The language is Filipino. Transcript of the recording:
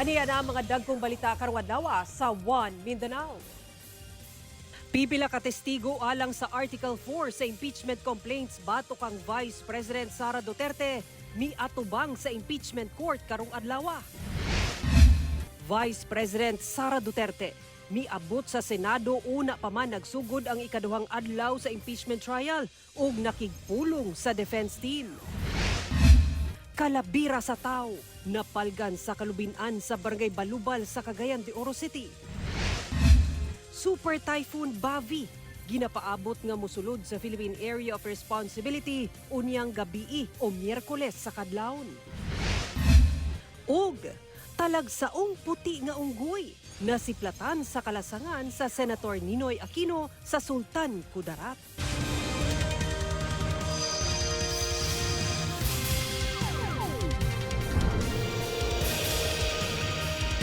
Aniya na ang mga dagkong balita karong adlaw sa One Mindanao. Pipila ka testigo alang sa Article 4 sa impeachment complaints batok ang Vice President Sara Duterte miatubang sa impeachment court karong adlaw. Vice President Sara Duterte miabot sa Senado una pa man nagsugod ang ikaduhang adlaw sa impeachment trial ug nakigpulong sa defense team. Kalabira sa tao, napalgan sa kalubinan sa Barangay Balubal sa Cagayan de Oro City. Super Typhoon Bavi, ginapaabot nga mosulod sa Philippine Area of Responsibility unyang gabii o Miyerkules sa kadlawon. Og talagsaong puti nga unggoy nasiplatan sa kalasangan sa Senator Ninoy Aquino sa Sultan Kudarat.